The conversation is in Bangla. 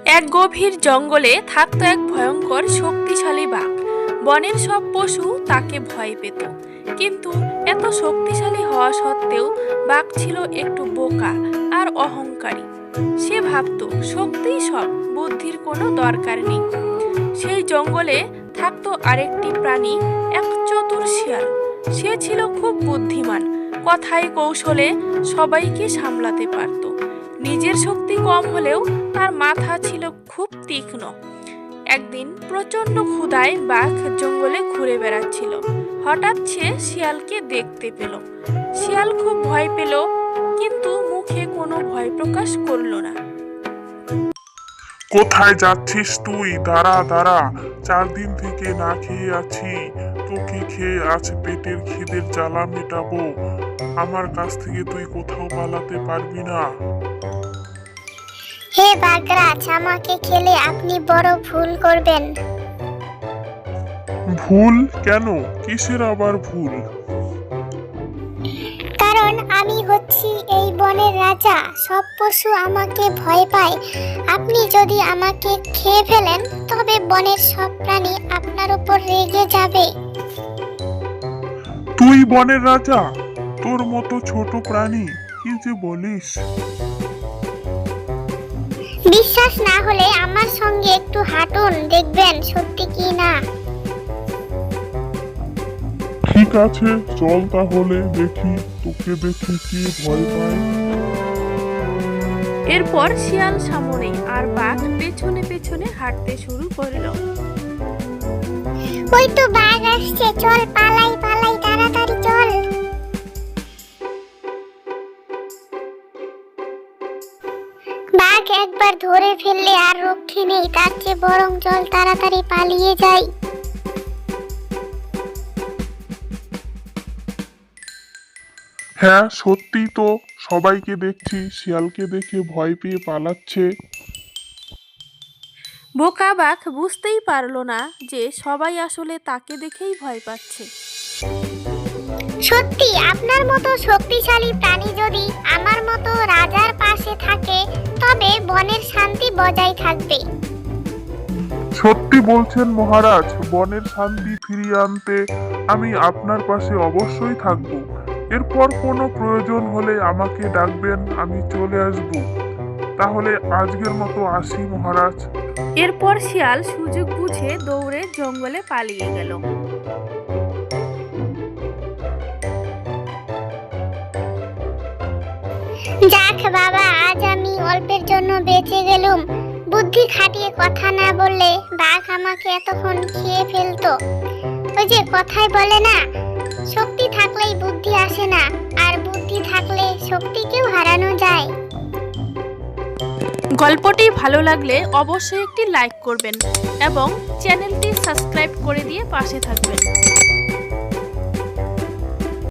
এক গভীর জঙ্গলে থাকতো এক ভয়ঙ্কর শক্তিশালী বাঘ। বনের সব পশু তাকে ভয় পেত, কিন্তু এত শক্তিশালী হওয়া সত্ত্বেও বাঘ ছিল একটু বোকা আর অহংকারী। সে ভাবতো শক্তিই সব, বুদ্ধির কোনো দরকার নেই। সেই জঙ্গলে থাকতো আরেকটি প্রাণী, এক চতুর শিয়াল। সে ছিল খুব বুদ্ধিমান, কথায় কৌশলে সবাইকে সামলাতে পারত। নিজের শক্তি কম হলেও তার মাথা ছিল খুব তীক্ষ্ণ। একদিন প্রচণ্ড ক্ষুধায় বাঘ জঙ্গলে ঘুরে বেড়াচ্ছিল। হঠাৎ সে শিয়ালকে দেখতে পেল। শিয়াল খুব ভয় পেল, কিন্তু মুখে কোনো ভয় প্রকাশ করলো না। কোথায় যাচ্ছিস তুই? দাঁড়া দাঁড়া, 4 দিন থেকে না খেয়ে আছি। তোকে খেয়ে আজ পেটের খিদের জ্বালা মেটাবো। আমার কাছ থেকে তুই কোথাও পালাতে পারবি না। হে বাগরাজ, আমাকে খেলে আপনি বড় ভুল করবেন। ভুল কেন? কিসের আবার ভুল? কারণ আমি হচ্ছি এই বনের রাজা, সব পশু আমাকে ভয় পায়। আপনি যদি আমাকে খেয়ে ফেলেন তবে বনের সব প্রাণী আপনার উপর রেগে যাবে। তুই বনের রাজা? তোর মতো ছোট প্রাণী, কি যে বলিস! বিশ্বাস না হলে আমার সঙ্গে একটু হাঁটুন, দেখবেন সত্যি কি না। ঠিক আছে, চল তাহলে দেখি তোকে দেখে কি ভয় পায়। এরপর শিয়াল সামনে আর বাঘ পেছনে পেছনে হাঁটতে শুরু করলো। ওই তো বাঘ আসছে, চল পালাই পালাই, তাড়াতাড়ি চল। বাঘ একবার ধরে ফেললে আর রক্ষে নেই, তার চেয়ে বরং চল তাড়াতাড়ি পালিয়ে যাই। হ্যাঁ, সত্যি তো, সবাইকে দেখছি শিয়ালকে দেখে ভয় পেয়ে পালাচ্ছে। বোকা বাঘ বুঝতেই পারলো না যে সবাই আসলে তাকে দেখেই ভয় পাচ্ছে। সত্যি আপনার মতো শক্তিশালী প্রাণী যদি আমার মতো রাজার পাশে থাকে তবে বনের শান্তি বজায় থাকবে। সত্যি বলছেন মহারাজ, বনের শান্তি ফিরিয়ে আনতে আমি আপনার পাশে অবশ্যই থাকব। এরপর কোনো প্রয়োজন হলে আমাকে ডাকবেন, আমি চলে আসব। তাহলে আজকের মতো আসি মহারাজ। এরপর শিয়াল সুযোগ বুঝে দৌড়ে জঙ্গলে পালিয়ে গেল। যাক বাবা, আজ আমি অল্পের জন্য বেঁচে গেলুম। বুদ্ধি খাটিয়ে কথা না বললে বাঘ আমাকে এতক্ষণ খেয়ে ফেলতো। ওই যে কথায় বলে না, শক্তি থাকলেই বুদ্ধি আসে না, আর বুদ্ধি থাকলে শক্তিকেও হারানো যায়। গল্পটি ভালো লাগলে অবশ্যই একটি লাইক করবেন এবং চ্যানেলটি সাবস্ক্রাইব করে দিয়ে পাশে থাকবেন।